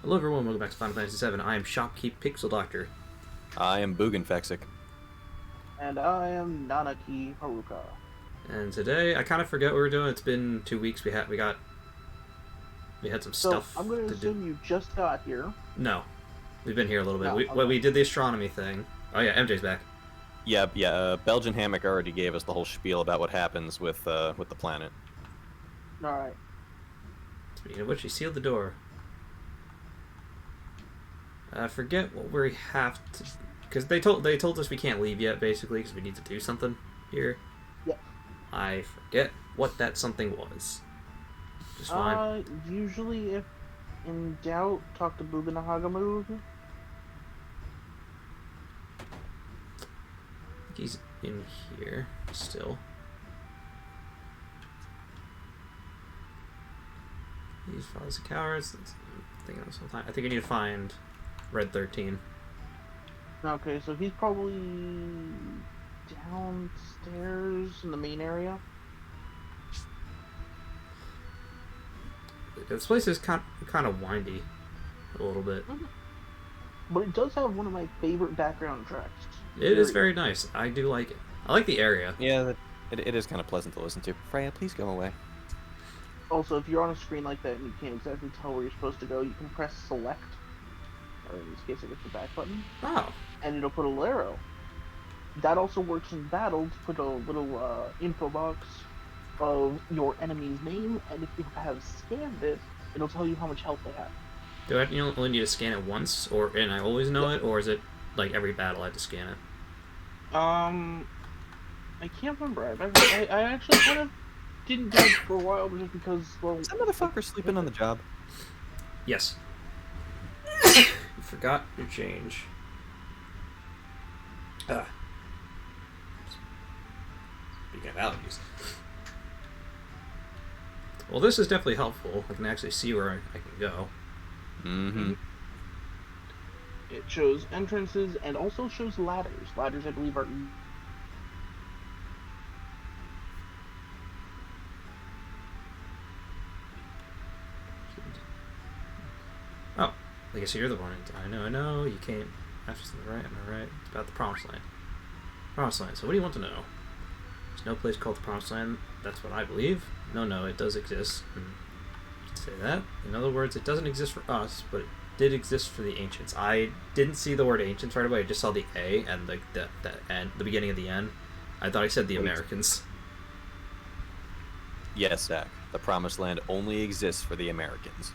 Hello everyone, welcome back to Final Fantasy VII. I am Shopkeep Pixel Doctor. I am Boogenfexic. And I am Nanaki Haruka. And today, I kind of forget what we were doing. It's been 2 weeks. We had some stuff I'm going to assume you just got here. No, we've been here a little bit. No, We did the astronomy thing. Oh yeah, MJ's back. Yeah. Belgian Hammock already gave us the whole spiel about what happens with the planet. All right. Speaking of which, he sealed the door. I forget what we have to, because they told us we can't leave yet, basically, because we need to do something here. Yeah. I forget what that something was. Just fine. Usually, if in doubt, talk to Buganahagamug. I think he's in here still. These follows the cowards. I think I need to find Red 13. Okay, so he's probably downstairs in the main area. This place is kind of windy, a little bit. But it does have one of my favorite background tracks. It is very nice. I do like it. I like the area. Yeah, it is kind of pleasant to listen to. Freya, please go away. Also, if you're on a screen like that and you can't exactly tell where you're supposed to go, you can press select, or in this case, I guess the back button. Oh. And it'll put a little arrow. That also works in battle to put a little info box of your enemy's name, and if you have scanned it, it'll tell you how much health they have. Do I only need to scan it once, and I always know it, or is it like every battle I have to scan it? I can't remember. I actually kind of didn't do it for a while just because, well... Is that motherfucker sleeping on the job? Yes. You forgot your change. Speaking of allergies. Well, this is definitely helpful. I can actually see where I can go. Mm-hmm. It shows entrances and also shows ladders. Ladders, I believe, are... Oh, I guess you're the one. I know. You came after something, right? Am I right? It's about the Promised Land. Promised Land. So what do you want to know? There's no place called the Promised Land. That's what I believe. No, it does exist. Say that. In other words, it doesn't exist for us, but it did exist for the ancients. I didn't see the word ancients right away. I just saw the A and the beginning of the N. I thought I said the Americans. Yes, Zach. The Promised Land only exists for the Americans.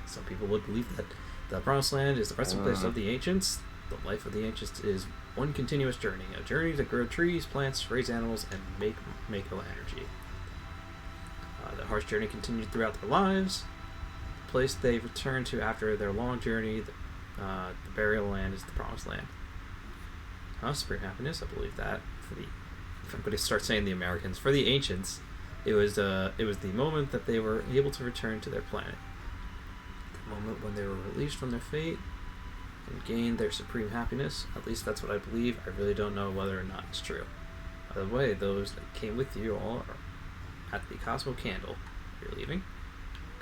Some people would believe that. The Promised Land is the resting place of the ancients. The life of the ancients is one continuous journey. A journey to grow trees, plants, raise animals, and make energy. The harsh journey continued throughout their lives. The place they return to after their long journey, the burial land, is the Promised Land. Spirit and happiness, I believe that. If I'm going to start saying the Americans, for the ancients, it was the moment that they were able to return to their planet. The moment when they were released from their fate and gained their supreme happiness. At least that's what I believe. I really don't know whether or not it's true. By the way, those that came with you all are at the Cosmo Candle. You're leaving?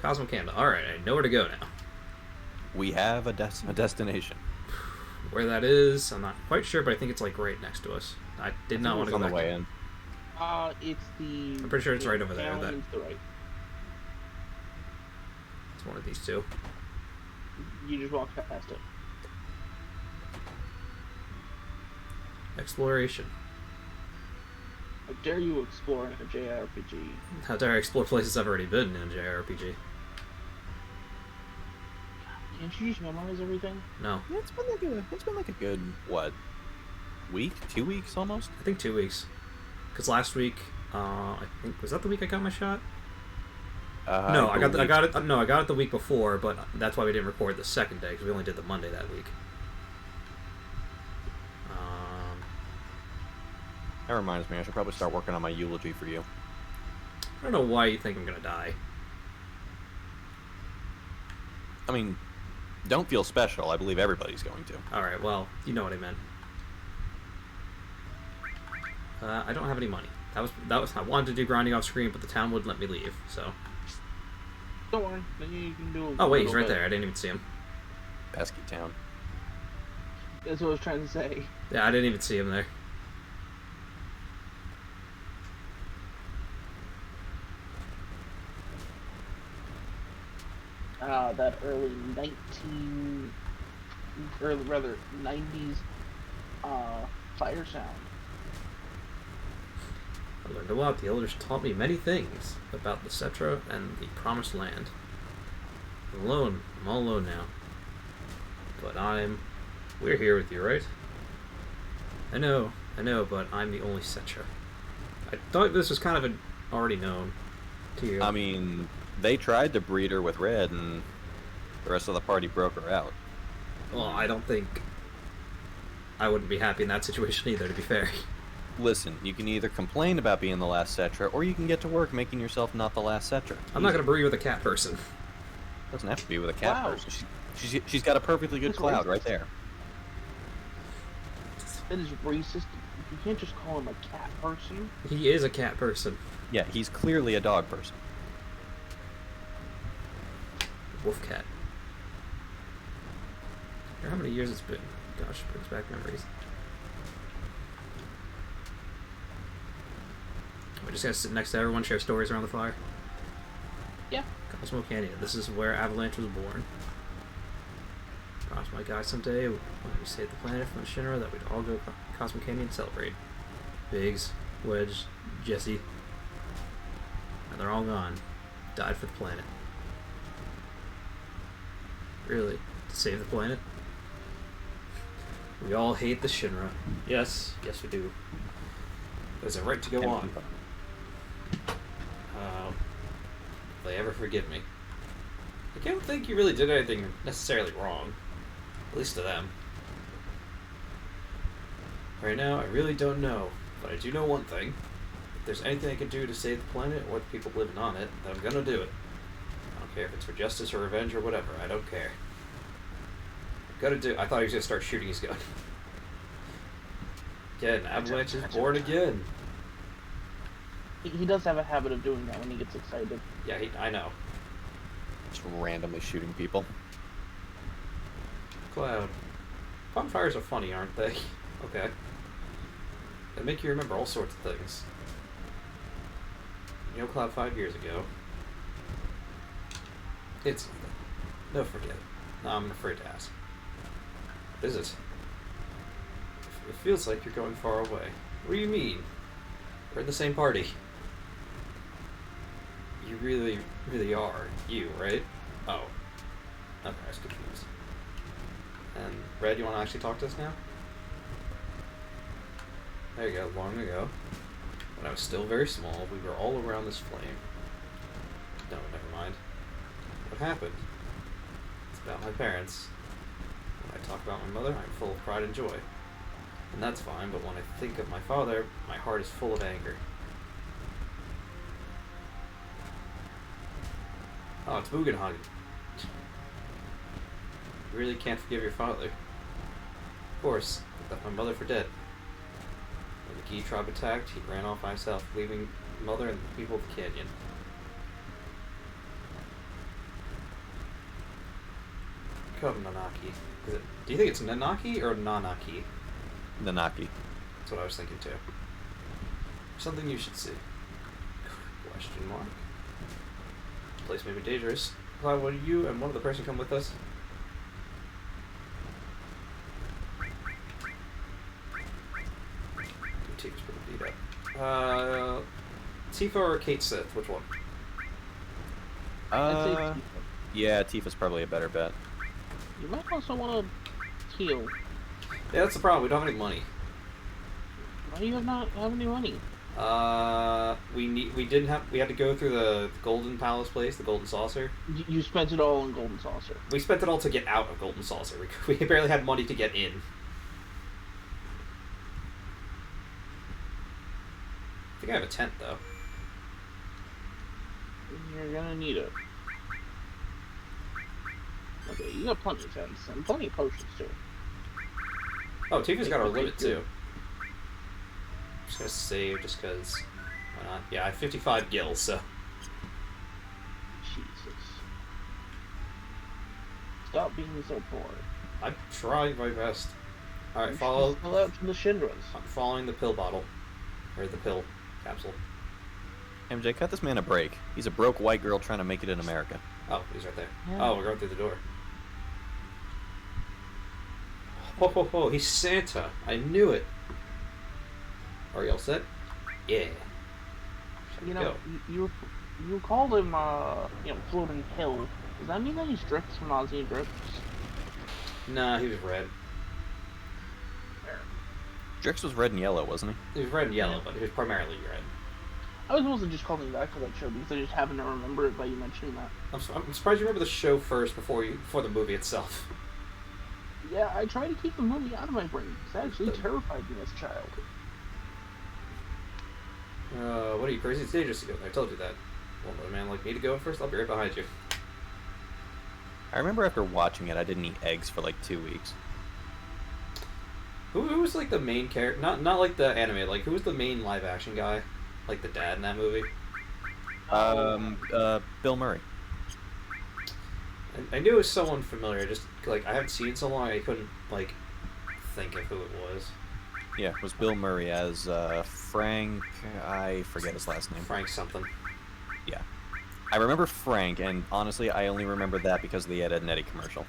Cosmo Candle. Alright, I know where to go now. We have a destination. Where that is, I'm not quite sure, but I think it's like right next to us. I did not want to go on the back way in. It's the... I'm pretty sure it's right over there. To the right. It's one of these two. You just walk past it. Exploration. How dare you explore in a JRPG? How dare I explore places I've already been in a JRPG? Can't you just memorize everything? No. Yeah, it's been like a good, what, week? 2 weeks almost? I think 2 weeks. Because last week, I think, was that the week I got my shot? No, I got it the week before, but that's why we didn't record the second day, because we only did the Monday that week. That reminds me, I should probably start working on my eulogy for you. I don't know why you think I'm gonna die. I mean, don't feel special. I believe everybody's going to. Alright, well, you know what I meant. I don't have any money. That was I wanted to do grinding off screen, but the town wouldn't let me leave, so... Don't worry. You can do. Oh wait, he's right there. I didn't even see him. Pesky town. That's what I was trying to say. Yeah, I didn't even see him there. That early 90s fire sound. I learned a lot. The elders taught me many things about the Cetra and the Promised Land. I'm alone. I'm all alone now. But we're here with you, right? I know, but I'm the only Cetra. I thought this was kind of already known to you. I mean, they tried to breed her with Red, and the rest of the party broke her out. Well, I don't think I wouldn't be happy in that situation either, to be fair. Listen, you can either complain about being the last Cetra, or you can get to work making yourself not the last Cetra. I'm not going to breed with a cat person. Doesn't have to be with a cat Wow. person. She's got a perfectly good That's cloud racist. right there. That is racist. You can't just call him a cat person. He is a cat person. Yeah, he's clearly a dog person. Wolf cat. I wonder how many years it's been. Gosh, it brings back memories. We just gotta sit next to everyone, share stories around the fire. Yeah. Cosmo Canyon. This is where Avalanche was born. Promised my guy someday when we saved the planet from the Shinra that we'd all go Cosmo Canyon and celebrate. Biggs, Wedge, Jesse. And they're all gone. Died for the planet. Really? To save the planet? We all hate the Shinra. Yes, yes we do. There's a right to go on. If they ever forgive me. I don't think you really did anything necessarily wrong. At least to them. Right now, I really don't know. But I do know one thing. If there's anything I can do to save the planet or the people living on it, then I'm gonna do it. I don't care if it's for justice or revenge or whatever. I don't care. Gotta do. I thought he was gonna start shooting his gun. Again, Avalanche is born again. He does have a habit of doing that when he gets excited. Yeah, I know. Just randomly shooting people. Cloud. Bonfires are funny, aren't they? Okay. They make you remember all sorts of things. You know Cloud 5 years ago. It's nothing. No, forget it. No, I'm afraid to ask. Is it? It feels like you're going far away. What do you mean? We're in the same party. You really, really are. You, right? Oh. Okay, I was confused. And Red, you want to actually talk to us now? There you go, long ago. When I was still very small, we were all around this flame. No, never mind. What happened? It's about my parents. When I talk about my mother, I'm full of pride and joy. And that's fine, but when I think of my father, my heart is full of anger. Oh, it's Bugenhagen. You really can't forgive your father. Of course, I left my mother for dead. When the Gi tribe attacked, he ran off by himself, leaving mother and the people of the canyon. Come, Nanaki. Do you think it's Nanaki or Nanaki? Nanaki. That's what I was thinking too. Something you should see. Question mark. This place may be dangerous. Cloud, will you and one other person come with us? Tifa's pretty beat up. Tifa or Kate Sith? Which one? I'd say Tifa. Yeah, Tifa's probably a better bet. You might also want to heal. Yeah, that's the problem. We don't have any money. Why do you not have any money? We had to go through the Golden Palace place, the Golden Saucer. You spent it all on Golden Saucer. We spent it all to get out of Golden Saucer. We barely had money to get in. I think I have a tent though. You're gonna need it. Okay, you got plenty of tents and plenty of potions too. Oh, Tifa's got our limit too. Just gonna save just because. Why not? Yeah, I have 55 gills, so. Jesus. stop being so poor. I'm trying my best. Alright, You follow. should sell out to the Shinras. I'm following the pill bottle. Or the pill capsule. MJ, cut this man a break. He's a broke white girl trying to make it in America. Oh, he's right there. Yeah. Oh, we're going through the door. Ho ho ho, he's Santa. I knew it. Are you all set? Yeah. Shall we You go? know, you called him, Floating Hill. Does that mean that he's Drix from Ozzy and Drix? Nah, he was red. Drix was red and yellow, wasn't he? He was red and yellow, but he was primarily red. I was mostly just calling you back for that show because I just happened to remember it by you mentioning that. I'm surprised you remember the show first before the movie itself. Yeah, I try to keep the movie out of my brain because it actually terrified me as a child. What are you, crazy? It's dangerous to go there. I told you that. Won't let a man like me to go first? I'll be right behind you. I remember after watching it, I didn't eat eggs for like 2 weeks. Who was like the main character? Not like the anime. Like who was the main live action guy? Like the dad in that movie? Bill Murray. I knew it was someone familiar. Just like I haven't seen it so long, I couldn't like think of who it was. Yeah, it was Bill Murray as Frank. I forget his last name. Frank something. Yeah. I remember Frank, and honestly, I only remember that because of the Ed, Edd n Eddy commercial.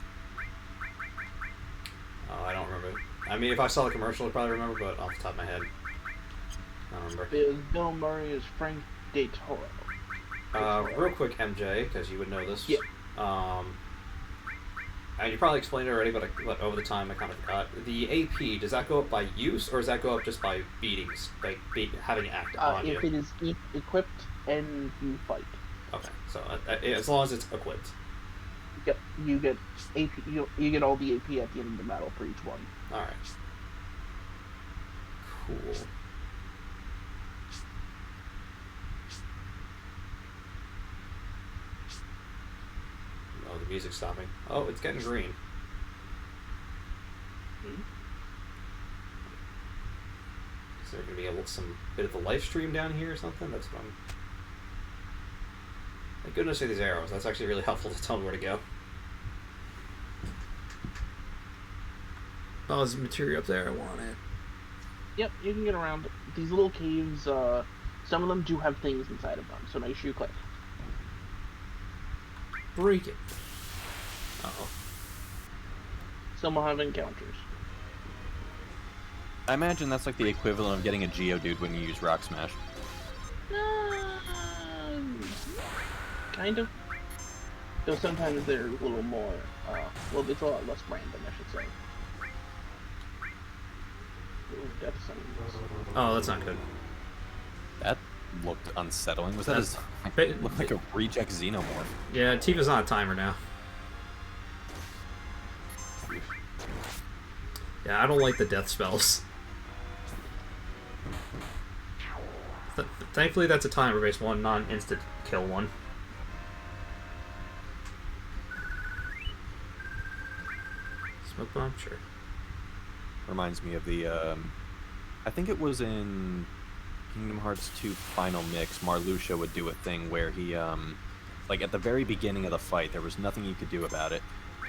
Oh, I don't remember. I mean, if I saw the commercial, I'd probably remember, but off the top of my head, I don't remember. Because Bill Murray is Frank De Toro. Real quick, MJ, because you would know this. Yeah. And you probably explained it already, but over the time I kind of forgot. The AP, does that go up by use, or does that go up just by beatings, like having it act on you? If it is equipped and you fight. Okay, so as long as it's equipped. Yep, you get AP. You get all the AP at the end of the battle for each one. All right. Cool. Oh, the music's stopping. Oh, it's getting green. Is there gonna be some bit of a live stream down here or something? That's what I'm. Thank goodness for these arrows. That's actually really helpful to tell me where to go. Oh, there's material up there. I want it. Yep, you can get around these little caves. Some of them do have things inside of them, so make sure you click. Break it. Uh-oh. Some will have encounters. I imagine that's like the equivalent of getting a Geodude when you use Rock Smash. Kind of. Though sometimes they're a little more, well, it's a lot less random, I should say. Ooh, death summons. Oh, that's not good. That looked unsettling. Was that That's- looked like a reject Xenomorph. Yeah, Tifa's on a timer now. Yeah, I don't like the death spells. Thankfully, that's a timer-based one, not an instant kill one. Smoke bomb, sure. Reminds me of the, I think it was in Kingdom Hearts 2 Final Mix, Marluxia would do a thing where he, like at the very beginning of the fight, there was nothing you could do about it.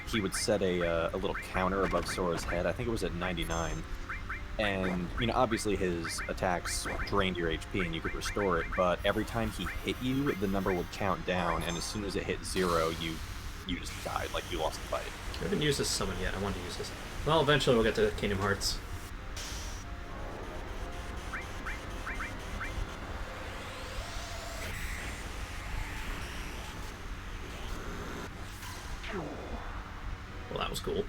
He would set a little counter above Sora's head, I think it was at 99, and, you know, obviously his attacks drained your HP and you could restore it, but every time he hit you, the number would count down, and as soon as it hit 0, you just died, like you lost the fight. I haven't used this summon yet. I want to use this. Well, eventually we'll get to Kingdom Hearts. Well, that was cool.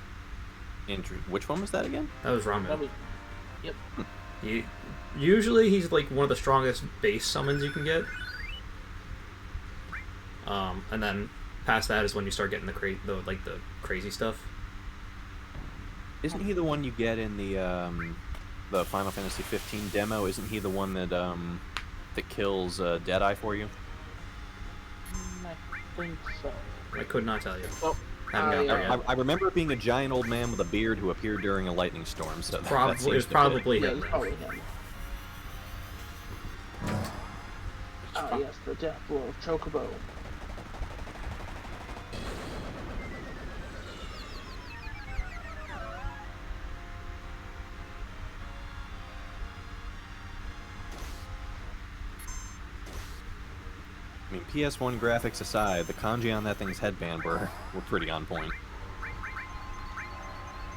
Which one was that again? That was Ramu. That was, yep. Usually he's like one of the strongest base summons you can get. And then past that is when you start getting the crazy stuff. Isn't he the one you get in the Final Fantasy 15 demo? Isn't he the one that that kills Deadeye for you? I think so. I could not tell you. Well, Haven't gotten there yet. I remember it being a giant old man with a beard who appeared during a lightning storm. So that It was seems to probably yeah, him. it's then. probably him. Ah, yes, the death blow of Chocobo. I mean, PS1 graphics aside, the kanji on that thing's headband were pretty on point.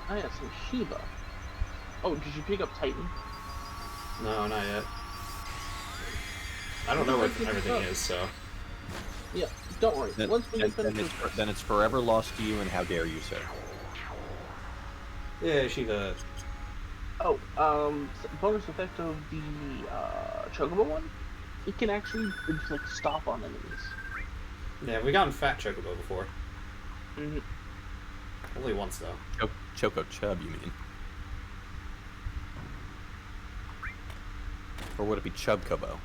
I got some Shiba. Oh, did you pick up Titan? No, not yet. I don't know what everything is, so... Yeah, don't worry. Once we get then it's forever lost to you, and how dare you, sir? Yeah, Shiva. Oh, bonus effect of the Chocobo one, it can actually inflict stop on enemies. Yeah, we gotten Fat Chocobo before. Mm-hmm. Only once, though. Choco Chub, you mean? Or would it be Chub Kobo?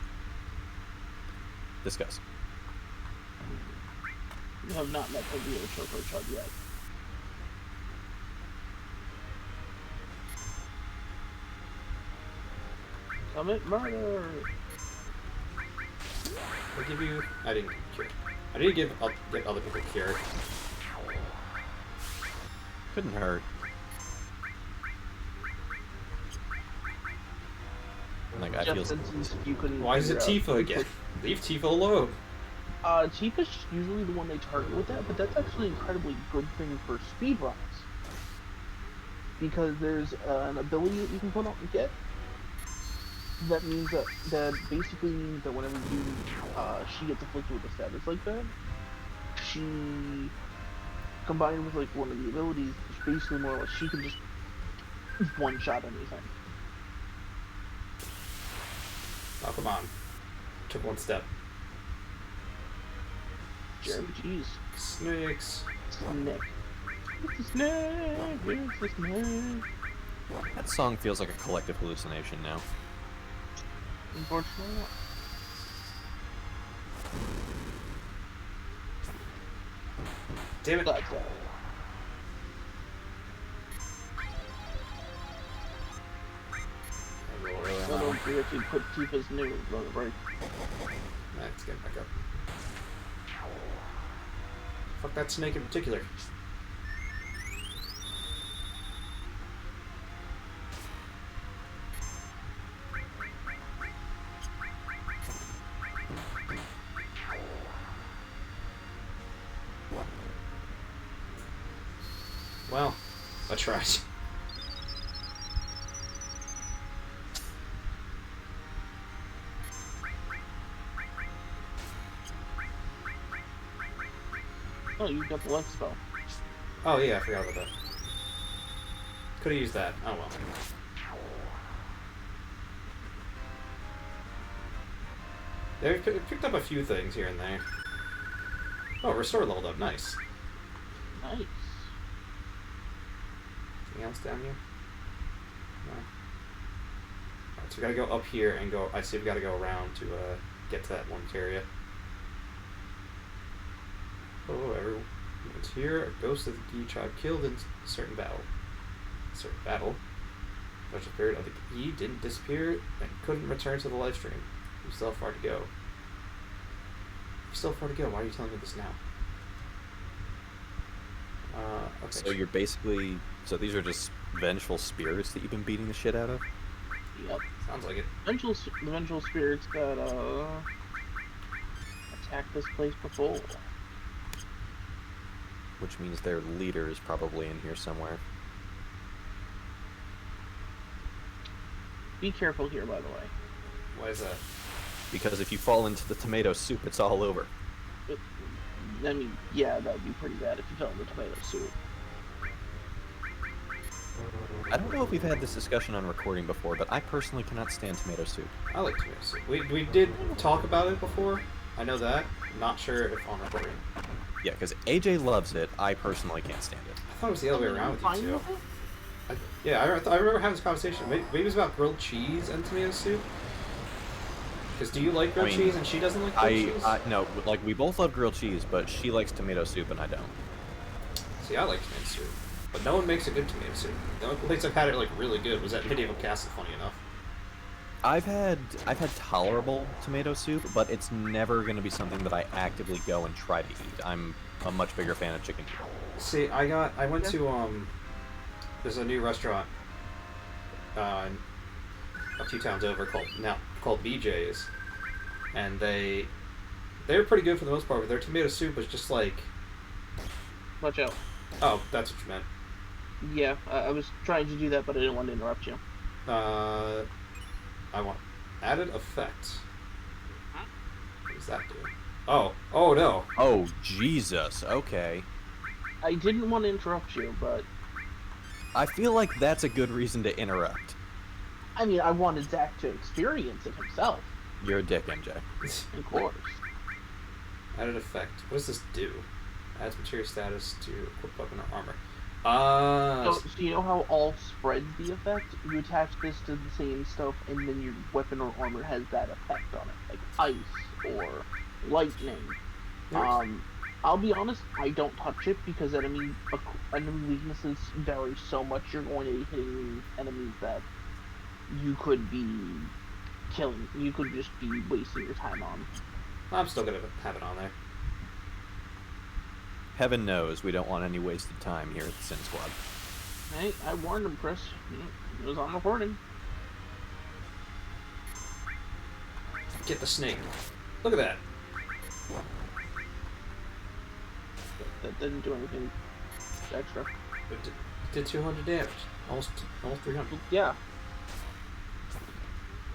Discuss. You have not met the real Choco Chub yet. Commit murder! I give you... I didn't give cure. I didn't give other people cure. Couldn't hurt. Like, I feel... You couldn't Why is it Tifa again? Leave Tifa alone. Tifa's usually the one they target with that, but that's actually an incredibly good thing for speedruns. Because there's an ability that you can put on and get. That means that basically means that whenever she gets afflicted with a status like that, she combined with like one of the abilities, is basically more or less she can just one-shot anything. Oh, come on. Took one step. Jeremy, jeez. Snakes. Snake. It's a snake, it's a snake. That song feels like a collective hallucination now. Unfortunately not. Damn it. That's I don't care if you put Tifa's new on the break. Let's get back up. Fuck that snake in particular. Well, I tried. Oh, you got the left spell. Oh yeah, I forgot about that. Could have used that. Oh well. They picked up a few things here and there. Oh, restore leveled up. Nice. Nice. Anything else down here? No. Alright, so we gotta go up here and go. I see we gotta go around to get to that one area. Oh, everyone's here. A ghost of the D tribe killed in a certain battle. Certain battle. But the spirit of the E didn't disappear and couldn't return to the live stream. We still have far to go. We still have far to go. Why are you telling me this now? Okay. So you're basically... So these are just vengeful spirits that you've been beating the shit out of? Yep. Sounds like it. The vengeful spirits that attacked this place before. Which means their leader is probably in here somewhere. Be careful here, by the way. Why is that? Because if you fall into the tomato soup, it's all over. I mean, yeah, that would be pretty bad if you fell in the tomato soup. I don't know if we've had this discussion on recording before, but I personally cannot stand tomato soup. I like tomato soup. We did talk about it before. I know that. I'm not sure if on recording. Yeah, because AJ loves it. I personally can't stand it. I thought it was the other way around with Fine you two. with it? Yeah, I remember having this conversation. Maybe it was about grilled cheese and tomato soup. Because do you like grilled cheese and she doesn't like grilled cheese? No, like we both love grilled cheese, but she likes tomato soup and I don't. See, I like tomato soup, but no one makes a good tomato soup. The only place I've had it like really good was at Medieval Castle. Funny enough. I've had tolerable tomato soup, but it's never going to be something that I actively go and try to eat. I'm a much bigger fan of chicken noodle. See, I went to there's a new restaurant a few towns over called BJ's, and they they were pretty good for the most part, but their tomato soup was just like... Watch out. Oh, that's what you meant. Yeah, I was trying to do that, but I didn't want to interrupt you. I want added effect. What does that do? Oh no. Oh, Jesus. Okay. I didn't want to interrupt you, but... I feel like that's a good reason to interrupt. I mean, I wanted Zach to experience it himself. You're a dick, MJ. Of course. Added effect. What does this do? Adds material status to equip weapon or armor. So you know how all spreads the effect? You attach this to the same stuff, and then your weapon or armor has that effect on it, like ice or lightning. I'll be honest, I don't touch it because enemy weaknesses vary so much. You're going to be hitting enemies that you could be killing. You could just be wasting your time on. I'm still gonna have it on there. Heaven knows we don't want any wasted time here at the Sin Squad. Hey, I warned him, Chris. It was on recording. Get the snake. Look at that. That didn't do anything extra. It did 200 damage. Almost 300. Yeah.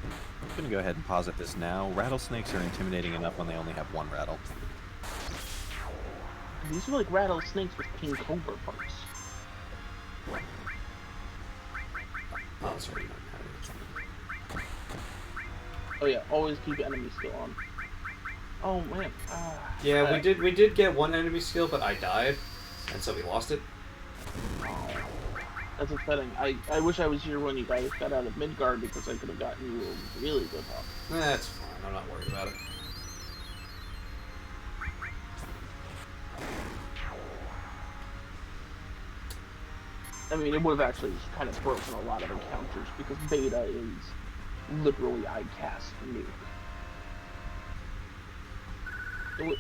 I'm gonna go ahead and posit this now. Rattlesnakes are intimidating enough when they only have one rattle. These are like rattlesnakes with king cobra parts. Oh, sorry. Oh yeah, always keep enemy skill on. Oh man. Yeah, we did get one enemy skill, but I died, and so we lost it. Oh, that's upsetting. I wish I was here when you guys got out of Midgard because I could have gotten you a really good help. That's fine. I'm not worried about it. I mean, it would have actually kind of broken a lot of encounters because beta is literally ICAST new.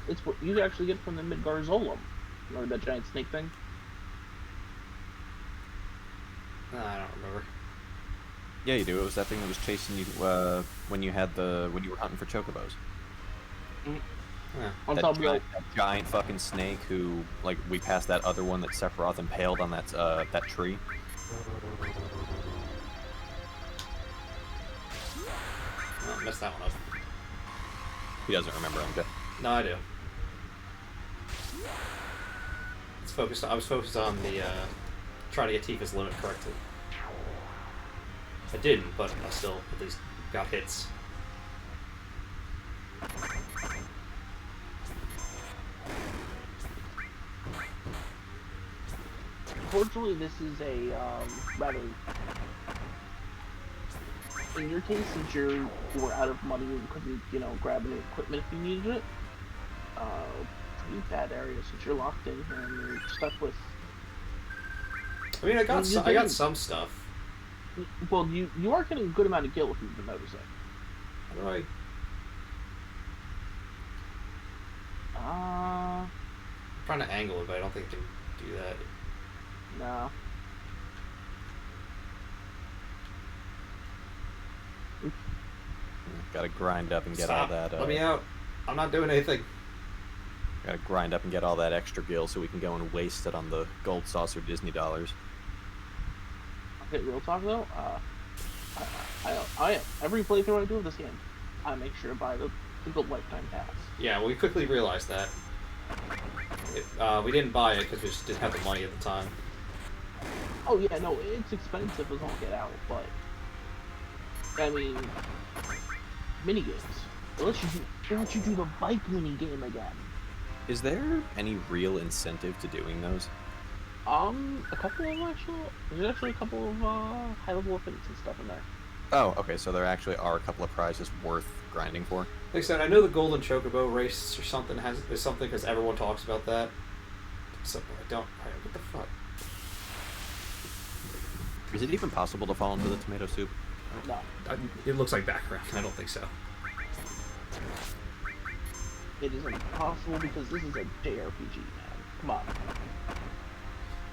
It's what you actually get from the Midgard Zolom. Remember that giant snake thing? I don't remember. Yeah, you do. It was that thing that was chasing you when you were hunting for chocobos. Yeah. On That top of giant, that giant fucking snake who, like, we passed that other one that Sephiroth impaled on that tree. Oh, I messed that one up. He doesn't remember MJ. No, I do. I was focused on the trying to get Tifa's limit correctly. I didn't, but I still at least got hits. Unfortunately, this is a rather. In your case, since you were out of money and couldn't, grab any equipment if you needed it, pretty bad area since you're locked in here and you're stuck with. I mean, I got some stuff. Well, you are getting a good amount of gil if you've been noticing. How do I? I'm trying to angle it, but I don't think I can do that. No. Gotta grind up and get Stop. all that. Let me out. I'm not doing anything. Gotta grind up and get all that extra gil so we can go and waste it on the gold saucer Disney dollars. Okay, real talk though. I every playthrough I do of this game, I make sure to buy the gold lifetime pass. Yeah, well, we quickly realized that. We didn't buy it because we just didn't have the money at the time. Oh yeah, no, it's expensive as all get out, but I mean, minigames. It lets you do the bike minigame again. Is there any real incentive to doing those? A couple of there's actually a couple of high level events and stuff in there. Oh, okay, so there actually are a couple of prizes worth grinding for. Like I said, I know the Golden Chocobo race or something is something because everyone talks about that. So I don't. What the fuck? Is it even possible to fall into the tomato soup? No. It looks like background. I don't think so. It is impossible because this is a JRPG, man. Come on.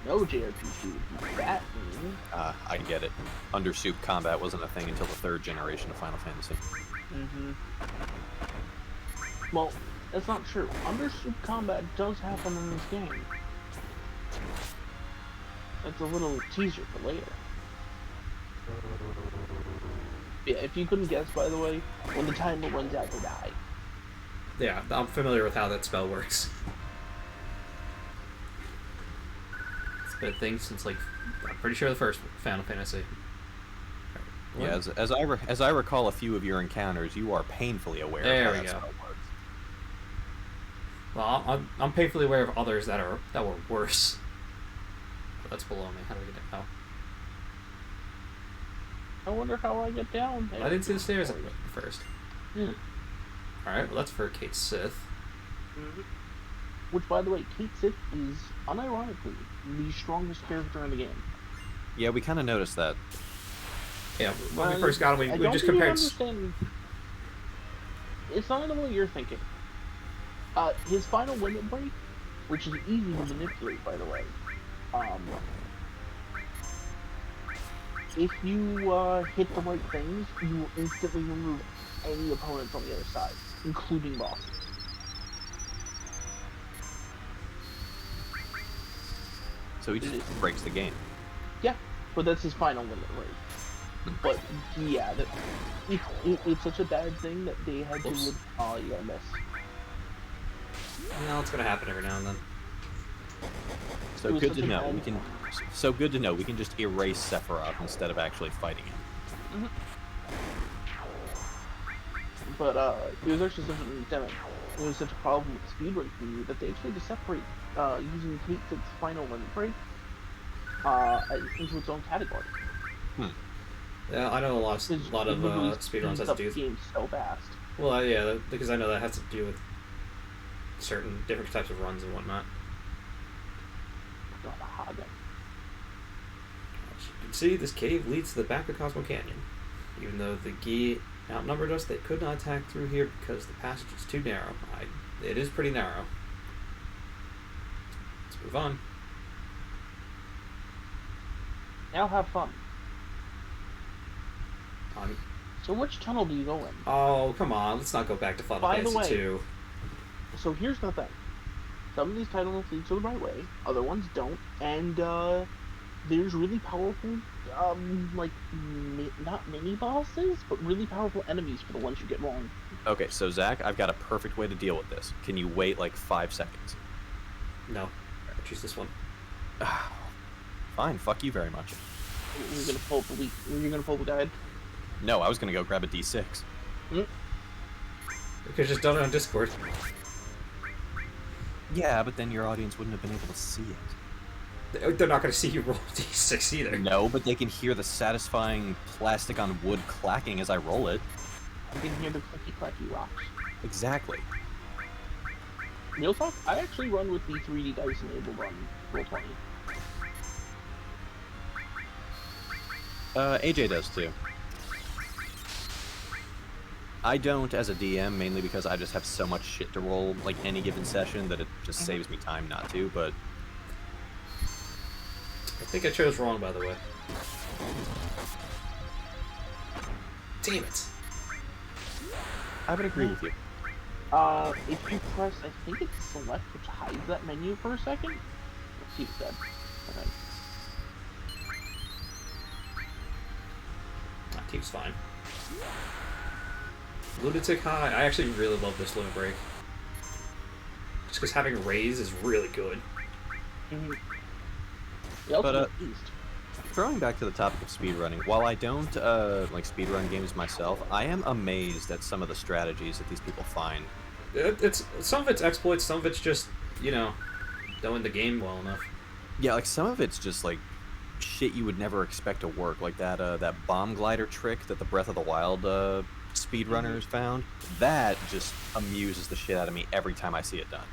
No JRPG would be that mean. I get it. Under soup combat wasn't a thing until the 3rd generation of Final Fantasy. Well, That's not true. Undershoot combat does happen in this game. That's a little teaser for later. Yeah, if you couldn't guess, by the way, when the timer runs out, they die. Yeah, I'm familiar with how that spell works. It's been a thing since, like, I'm pretty sure the first Final Fantasy. Yeah, as I recall a few of your encounters, you are painfully aware There of how we that go. spell works. Well, I'm painfully aware of others that were worse. Oh, that's below me. How do we get down? I wonder how I get down there. I didn't see the stairs at first. Hmm. Alright, well, that's for Kate Sith. Which, by the way, Kate Sith is, unironically, the strongest character in the game. Yeah, we kind of noticed that. Yeah, when we first got him, we just compared. Understand. It's not the way you're thinking. His final limit break, which is easy to manipulate, by the way. If you hit the right things, you will instantly remove any opponents on the other side, including bosses. So he just breaks the game. Yeah, but that's his final limit break. But yeah, it's such a bad thing that they had to. Oh, you gotta miss. No, it's gonna happen every now and then. So good to know. We can. So good to know. We can just erase Sephiroth instead of actually fighting him. But it was actually such an endemic. It was such a problem with speedrun community that they actually had to separate using Kate Sith's final limit break into its own category. Yeah, I know a lot of speedruns has to do with games so fast. Well, yeah, because I know that has to do with certain different types of runs and whatnot. As you can see, this cave leads to the back of Cosmo Canyon. Even though the Gi outnumbered us, they could not attack through here because the passage is too narrow. It is pretty narrow. Let's move on. Now have fun. So which tunnel do you go in? Oh, come on. Let's not go back to Final Fantasy 2. So here's the thing. Some of these tunnels lead to the right way, other ones don't, and there's really powerful, not mini bosses, but really powerful enemies for the ones you get wrong. Okay, so Zach, I've got a perfect way to deal with this. Can you wait like 5 seconds? No. I'll choose this one. Fine, fuck you very much. You're gonna pull the guide? No, I was gonna go grab a D6. You could have just done it on Discord. Yeah, but then your audience wouldn't have been able to see it. They're not going to see you roll D6 either. No, but they can hear the satisfying plastic on wood clacking as I roll it. You can hear the clicky-clacky rocks. Exactly. Real talk, I actually run with the 3D dice enabled on Roll20. AJ does too. I don't as a DM, mainly because I just have so much shit to roll, like any given session, that it just saves me time not to, but... I think I chose wrong, by the way. Damn it. I would agree with you. If you press, I think it's select, which hides that menu for a second. Let's see what's dead. Okay. That keeps fine. Lunatic High. I actually really love this limit break. Just because having Raise is really good. But, throwing back to the topic of speedrunning, while I don't, like speedrun games myself, I am amazed at some of the strategies that these people find. It's some of it's exploits, some of it's just, you know, knowing the game well enough. Yeah, like some of it's just like shit you would never expect to work, like that bomb glider trick that the Breath of the Wild speedrunners found. That just amuses the shit out of me every time I see it done.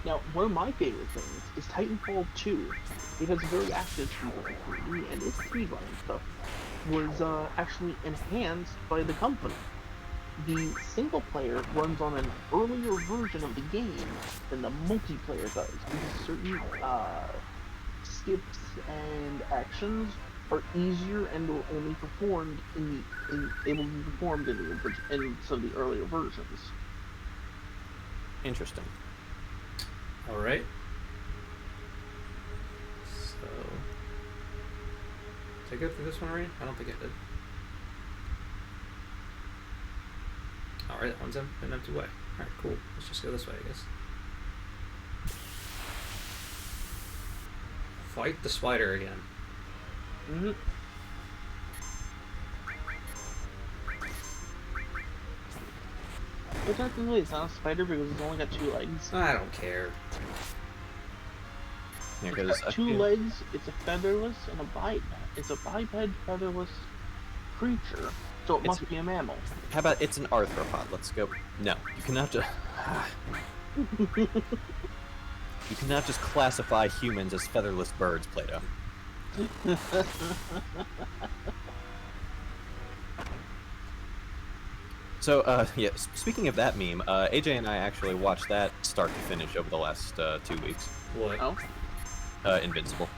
Now, one of my favorite things is Titanfall 2. It has a very active speedrunning community, and its speedrunning stuff was actually enhanced by the company. The single player runs on an earlier version of the game than the multiplayer does, because certain skips and actions are easier and will only performed able to be performed in some of the earlier versions. Interesting. All right. So, did I go through this one already? I don't think I did. All right, that one's an empty way. All right, cool. Let's just go this way, I guess. Fight the spider again. Mm-hmm. But technically, it's not a spider because it's only got 2 legs. I don't care. Yeah, It's because got 2 legs. It's a featherless and a biped. It's a biped, featherless creature, so it must be a mammal. how about it's an arthropod? Let's go. No, you cannot just. You cannot just classify humans as featherless birds, Plato. So, yeah, speaking of that meme, AJ and I actually watched that start to finish over the last 2 weeks. What? Oh, Invincible.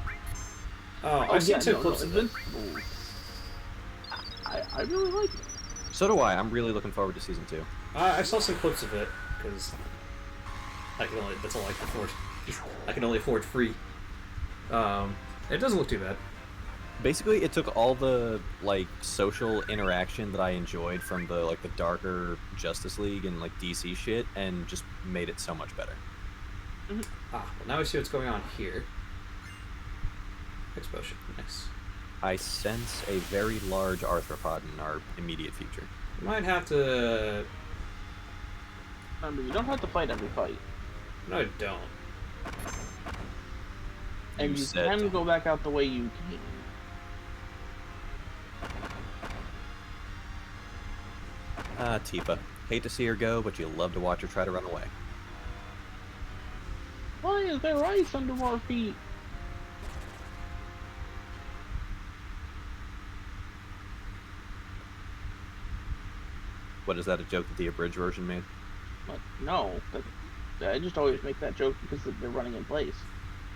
Oh, I've seen two no, clips of it. Invincible. I really like it. So do I. I'm really looking forward to season 2. I saw some clips of it because that's all I can afford. I can only afford free. It doesn't look too bad. Basically, it took all the like social interaction that I enjoyed from the the darker Justice League and like DC shit, and just made it so much better. Mm-hmm. Well, now we see what's going on here. Exposure, nice. I sense a very large arthropod in our immediate future. You might have to. Remember, you don't have to fight every fight, No, I don't. and you said can go back out the way you came. Ah, Tifa. Hate to see her go, but you love to watch her try to run away. Why is there ice under our feet? What is that, a joke that the abridged version made? But no, I just always make that joke because they're running in place.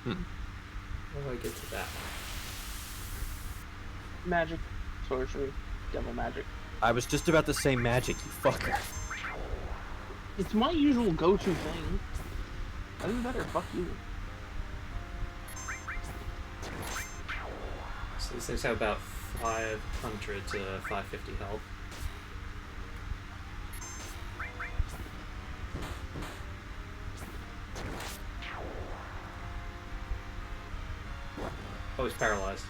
How do I get to that one? Magic, sorcery, devil magic. I was just about to say magic, you fucker. It's my usual go-to thing. I do better, fuck you. So these things have about 500 to 550 health. Oh, he's paralyzed.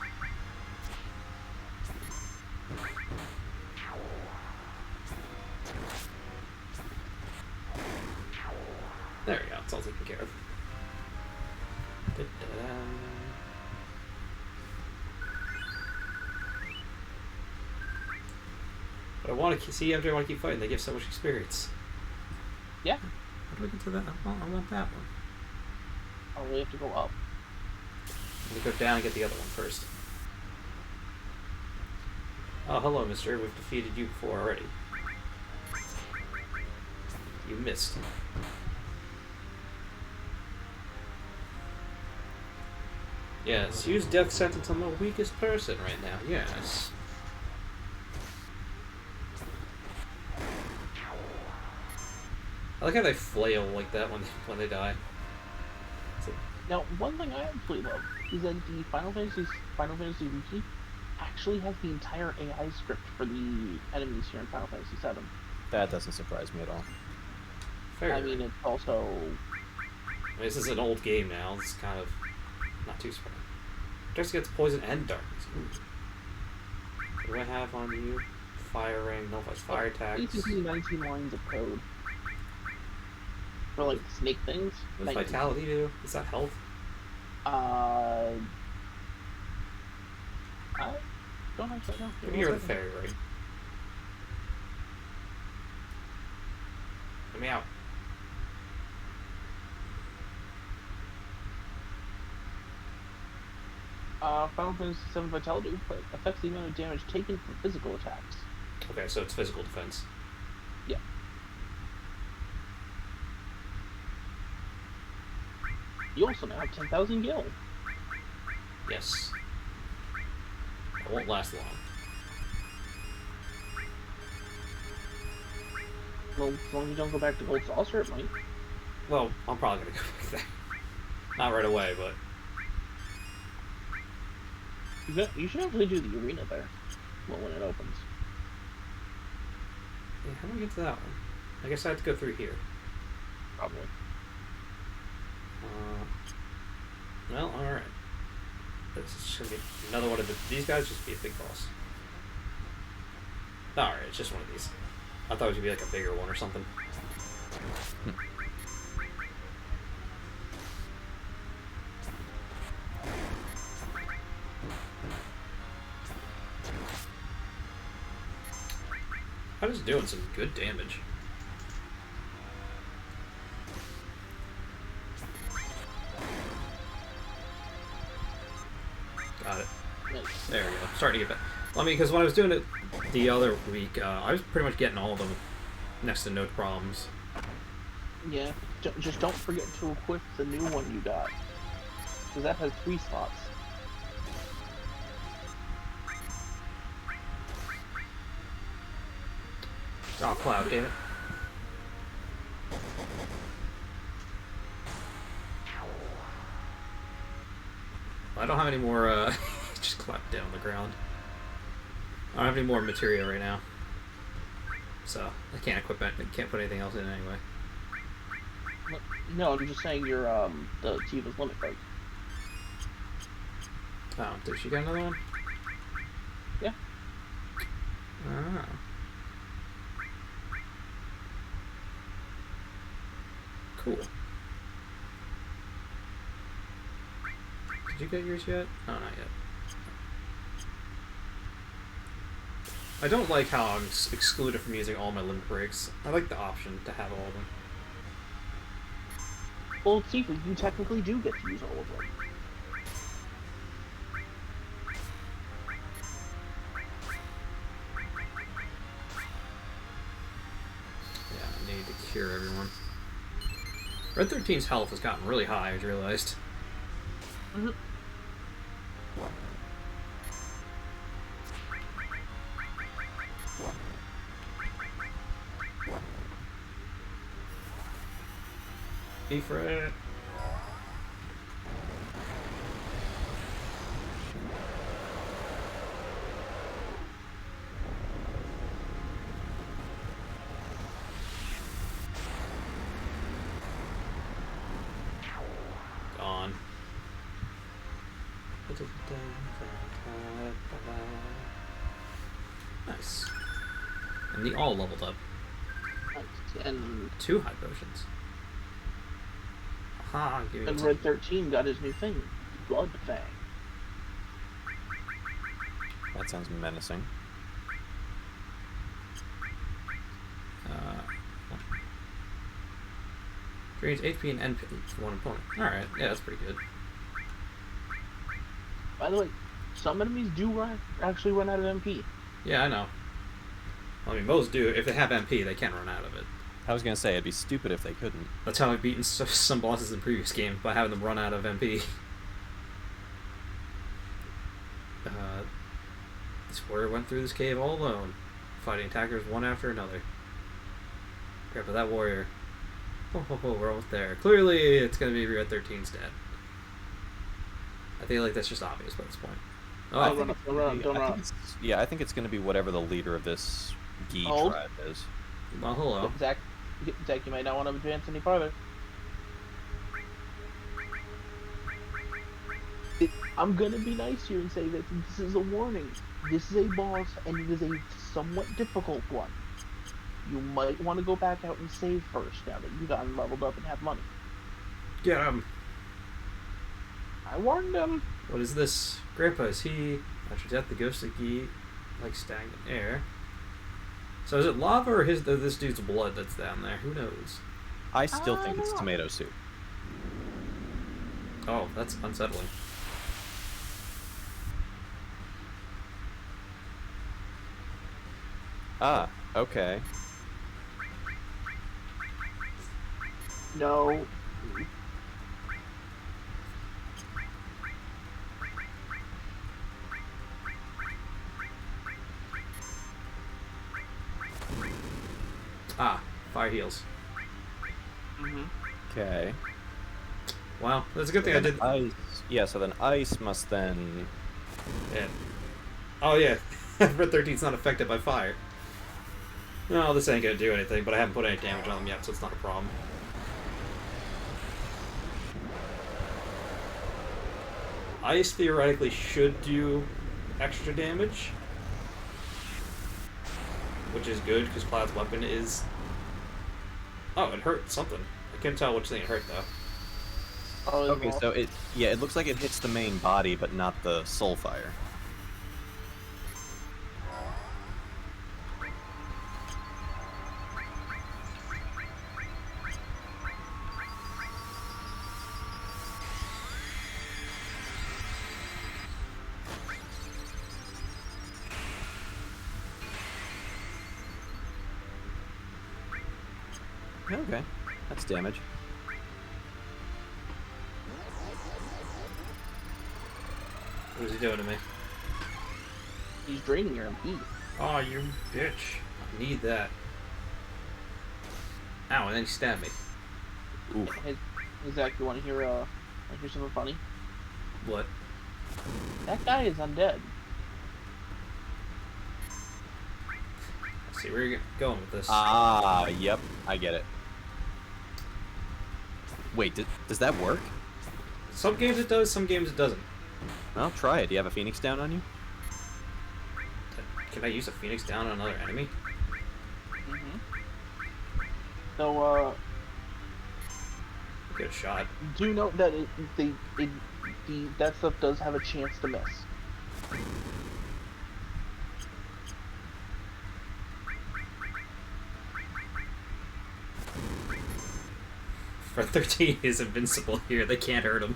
There we go, it's all taken care of. Da-da-da. But I want to see after I want to keep fighting. They give so much experience. Yeah. How do I get to that? I want that one. Oh, we have to go up. Let me go down and get the other one first. Oh, hello, mister. We've defeated you before already. You missed. Yes, use death sentence on the weakest person right now. Yes. I like how they flail like that when they die. Now, one thing I absolutely love is that the Final Fantasy VII actually has the entire AI script for the enemies here in Final Fantasy VII. That doesn't surprise me at all. Fair. I mean, it's also... I mean, this is an old game now. It's kind of not too surprising. Just gets poison and darkness. Ooh. What do I have on you? Firing, nullifies fire attacks. basically 19 lines of code. For, like, snake things. What does vitality do? Is that health? I don't actually know. You're the fairy, right? Let me out. Final Fantasy VII Vitality affects the amount of damage taken from physical attacks. Okay, so it's physical defense. Yeah. You also now have 10,000 gil. Yes. It won't last long. Well, as long as you don't go back to Gold Saucer, it might. Well, I'm probably gonna go back there. Not right away, but You should actually do the arena there. Well, when it opens. yeah, how do I get to that one? I guess I have to go through here. Probably. Well, all right. This is just gonna be another one of these guys. Just be a big boss. All right, it's just one of these. I thought it was gonna be like a bigger one or something. I'm just doing some good damage. Got it. Nice. There we go. Starting to get back. Well, I mean, because when I was doing it the other week, I was pretty much getting all of them next to no problems. Yeah. Just don't forget to equip the new one you got. Because that has 3 slots. Oh, Cloud, damn it. I don't have any more, just clapped down on the ground. I don't have any more material right now. So, I can't equip it, I can't put anything else in anyway. No, I'm just saying you're, the Tiva's limit break. Oh, did she got another one? Yeah. Ah. Cool. Did you get yours yet? Oh, not yet. I don't like how I'm excluded from using all my limit breaks. I like the option to have all of them. Well, Tifa, you technically do get to use all of them. Yeah, I need to cure everyone. Red 13's health has gotten really high, I realized. Mm-hmm. E for it. Gone. Nice. And they all leveled up. Nice. And 2 high potions. Aha, give me and some. Red 13 got his new thing, Blood Fang. That sounds menacing. Drains HP and NP for one opponent. Alright, yeah, that's pretty good. By the way, some enemies do actually run out of MP. Yeah, I know. I mean, most do. If they have MP, they can run out of it. I was gonna say it'd be stupid if they couldn't. That's how I've beaten some bosses in previous games, by having them run out of MP. This warrior went through this cave all alone, fighting attackers one after another. Grab that warrior. Oh, we're almost there. Clearly, it's going to be Red 13's dead. I feel like that's just obvious by this point. Oh, I I think Don't I think it's going to be whatever the leader of this Gi Hold. tribe is. well, hello. Zach, you might not want to advance any farther. I'm gonna be nice here and say that this is a warning. This is a boss, and it is a somewhat difficult one. You might want to go back out and save first, now that you've gotten leveled up and have money. Get him. I warned them. What is this? Grandpa, is he... After death, the ghost of Gi, like stagnant air. So is it lava or this dude's blood that's down there? Who knows? I still think it's know. tomato soup. Oh, that's unsettling. Ah, okay. No. Ah, fire heals. Mm-hmm. Okay. Wow, that's a good So thing I then did. ice. Yeah, so then ice must then. Yeah. Oh yeah, Red 13's not affected by fire. No, this ain't gonna do anything, but I haven't put any damage on them yet, so it's not a problem. Ice theoretically should do extra damage, which is good because Cloud's weapon is. Oh, it hurt something. I couldn't tell which thing it hurt though. Oh, Okay, well, so it looks like it hits the main body, but not the soul fire. Okay, that's damage. What is he doing to me? he's draining your MP. Oh, you bitch! I need that. Ow! And then he stabbed me. Oof. Hey, Zach, you want to hear something funny? What? That guy is undead. Let's see where you're going with this. Ah, yep, I get it. Wait, does that work? Some games it does, some games it doesn't. Well, try it. Do you have a Phoenix down on you? Can I use a Phoenix down on another enemy? So, Good shot. do note that that stuff does have a chance to miss. Red 13 is invincible here. They can't hurt him.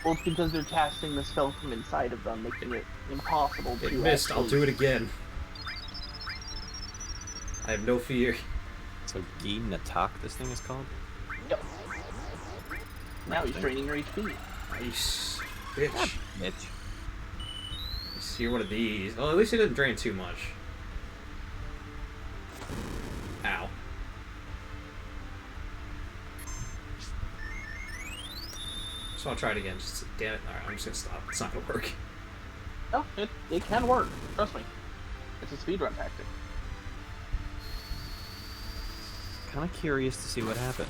Well, it's because they're casting the spell from inside of them, making it impossible to It missed. I'll do it again. I have no fear. So Gi Natak, this thing is called? Yep. Now he's draining your HP. Nice. Bitch. Mitch. Let's hear one of these. Well, at least it didn't drain too much. Ow. So I'll try it again. Just damn it. Alright, I'm just gonna stop. It's not gonna work. No, it can work. Trust me. It's a speedrun tactic. Kind of curious to see what happens.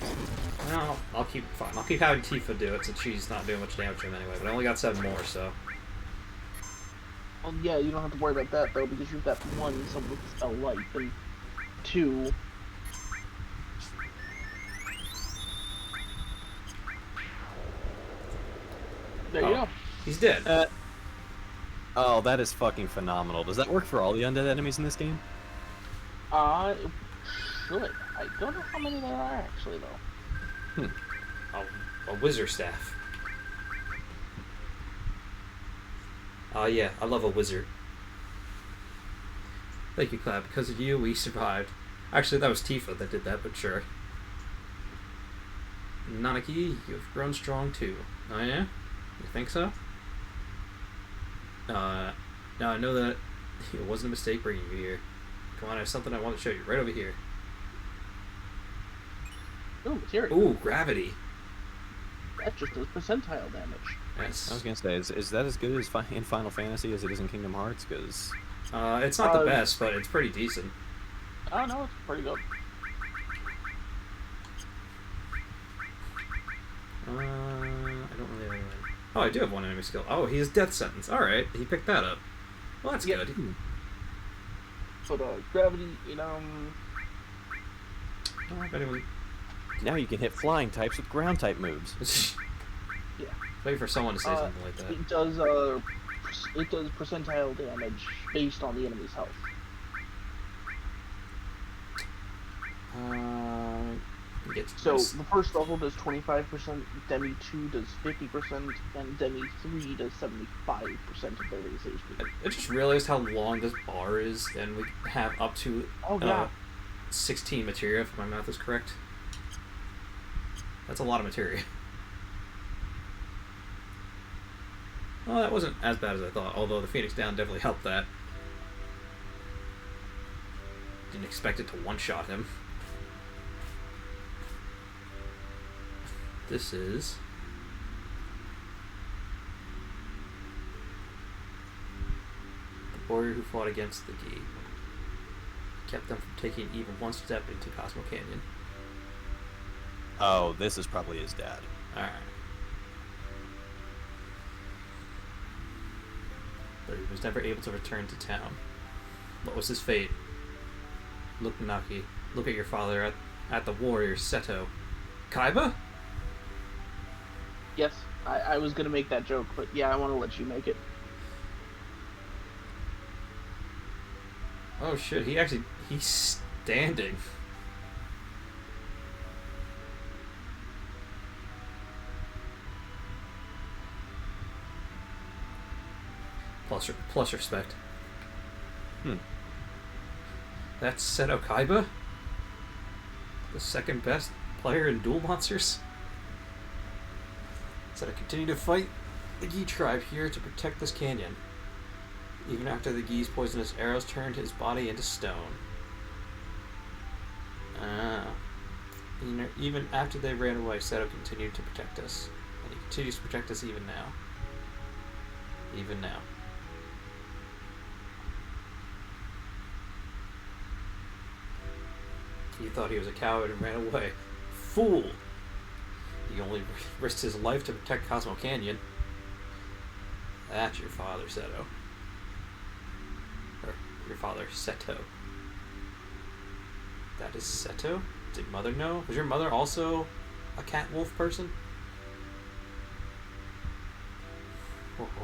Well, I'll keep fine. I'll keep having Tifa do it since she's not doing much damage to him anyway. But I only got 7 more, so. Well, yeah, you don't have to worry about that though, because you've got one, someone with spell light, and 2. There you go. He's dead. Oh, that is fucking phenomenal. Does that work for all the undead enemies in this game? It should. I don't know how many there are actually though. A wizard staff. Yeah, I love a wizard. Thank you, Cloud. Because of you, we survived. Actually, that was Tifa that did that, but sure. Nanaki, you've grown strong too. Oh yeah? You think so? Now I know that it wasn't a mistake bringing you here. Come on, I have something I want to show you. Right over here. Ooh, material. Ooh, gravity. That just does percentile damage. Yes. I was gonna say, is that as good as in Final Fantasy as it is in Kingdom Hearts? Because It's not the best, but it's pretty decent. I don't know, it's pretty good. I don't really have anyone. Oh, I do have one enemy skill. Oh, he has Death Sentence. Alright, he picked that up. Well, that's Yeah. good. But gravity, I don't know if anyone... now you can hit flying types with ground type moves. Yeah. Wait for someone to say something like that. it does percentile damage based on the enemy's health. So the first level does 25%, Demi 2 does 50%, and Demi 3 does 75% of their base HP. I just realized how long this bar is, and we have up to 16 materia, if my math is correct. That's a lot of materia. Well, that wasn't as bad as I thought, although the Phoenix Down definitely helped that. Didn't expect it to one-shot him. This is the warrior who fought against the Gi. Kept them from taking even one step into Cosmo Canyon. Oh, this is probably his dad. Alright. But he was never able to return to town. What was his fate? Look, Naki. Look at your father at the warrior, Seto. Kaiba? Yes, I was gonna make that joke, but yeah, I want to let you make it. Oh shit, he's standing. Plus respect. That's Seto Kaiba? The second best player in Duel Monsters? Seto continued to fight the Gi tribe here to protect this canyon. Even after the Gi's poisonous arrows turned his body into stone. Even after they ran away, Seto continued to protect us. And he continues to protect us even now. Even now. He thought he was a coward and ran away. Fool! He only risked his life to protect Cosmo Canyon. That's your father, Seto. Or your father, Seto. That is Seto? Did mother know? Was your mother also a cat wolf person?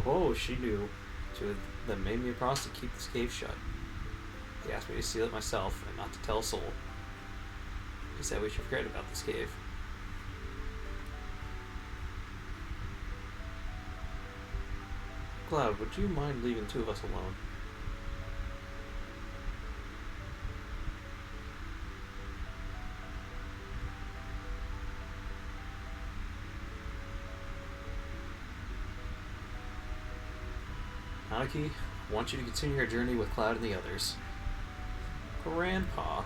Oh, she knew. She then made me a promise to keep this cave shut. He asked me to seal it myself and not to tell a soul. He said we should forget about this cave. Cloud, would you mind leaving two of us alone? Nanaki, I want you to continue your journey with Cloud and the others. Grandpa.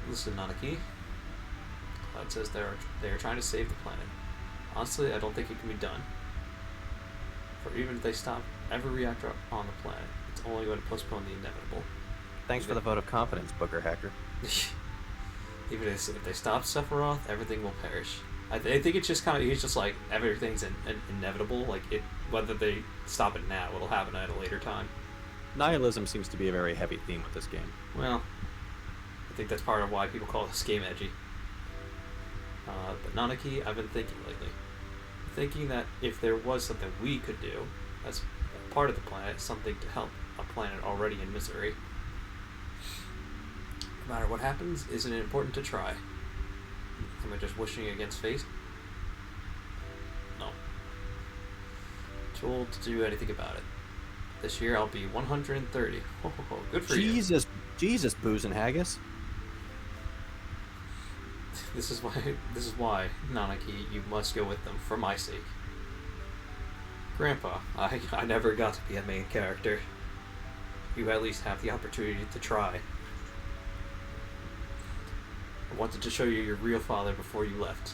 Listen, Nanaki. Cloud says they are trying to save the planet. Honestly, I don't think it can be done. For even if they stop every reactor on the planet, it's only going to postpone the inevitable. Thanks for the vote of confidence, Booker Hacker. Even if they stop Sephiroth, everything will perish. I think it's just kind of, he's just like, everything's inevitable. Like, whether they stop it now, it'll happen at a later time. Nihilism seems to be a very heavy theme with this game. Well, I think that's part of why people call this game edgy. But Nanaki, I've been thinking lately. Thinking that if there was something we could do as part of the planet, something to help a planet already in misery. No matter what happens, isn't it important to try? Am I just wishing against fate? No. Told to do anything about it. This year I'll be 130. Oh, good for you. Jesus, Booze and Haggis. This is why, Nanaki, you must go with them for my sake. Grandpa, I never got to be a main character. You at least have the opportunity to try. I wanted to show you your real father before you left.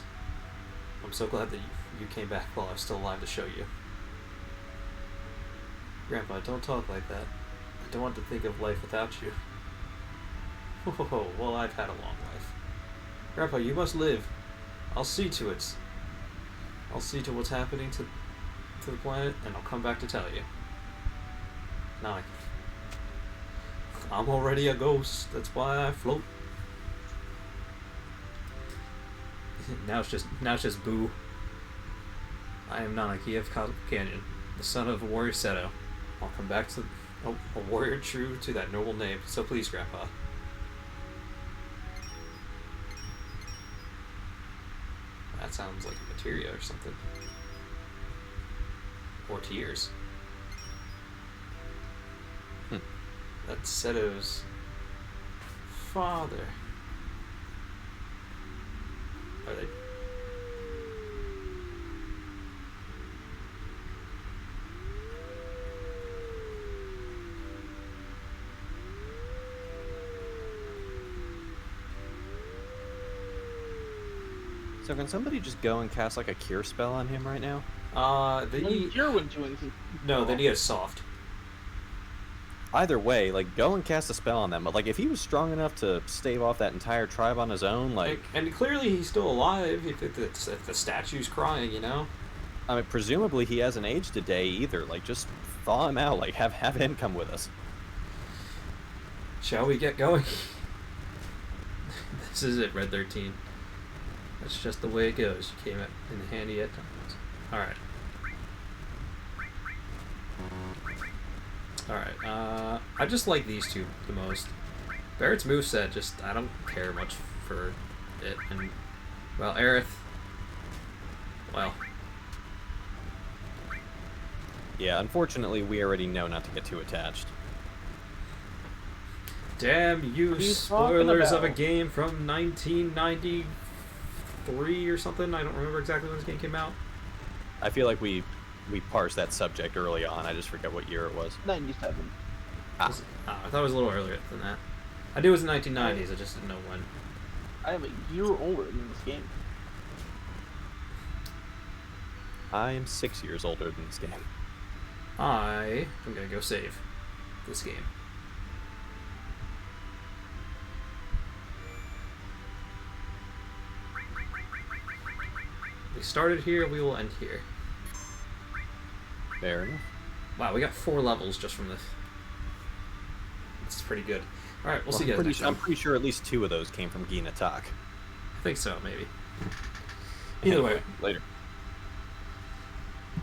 I'm so glad that you came back while I was still alive to show you. Grandpa, don't talk like that. I don't want to think of life without you. Oh, well, I've had a long life. Grandpa, you must live. I'll see to it. I'll see to what's happening to the planet, and I'll come back to tell you. Now I'm already a ghost. That's why I float. Now it's just Boo. I am Nanaki of Cosmo Canyon, the son of a warrior Seto. I'll come back to a warrior true to that noble name. So please, Grandpa. That sounds like a materia or something. Or tears. That's Seto's father. Are they? So can somebody just go and cast like a cure spell on him right now? They No, need... Cure wouldn't do anything. No, they need a soft. Either way, like go and cast a spell on them. But like if he was strong enough to stave off that entire tribe on his own, like And clearly he's still alive if the statue's crying, you know? I mean, presumably he hasn't aged a day either. Like just thaw him out. Like have him come with us. Shall we get going? This is it, Red 13. That's just the way it goes. You came in handy at times. Alright. Alright, I just like these two the most. Barrett's moveset, just, I don't care much for it. And, well, Aerith, well. Yeah, unfortunately, we already know not to get too attached. Damn you, What are you spoilers talking of a about? game from 1993 or something. I don't remember exactly when this game came out. I feel like we parsed that subject early on. I just forget what year it was. 97. Ah. I thought it was a little earlier than that. I knew it was the 1990s, I just didn't know when. I am a year older than this game. I am 6 years older than this game. I am gonna go save this game. We started here, we will end here. Fair enough. Wow, we got 4 levels just from this. It's pretty good. Alright, we'll see you guys next I'm time. pretty sure at least 2 of those came from Gina Tak. I think so, maybe. Either way. Later.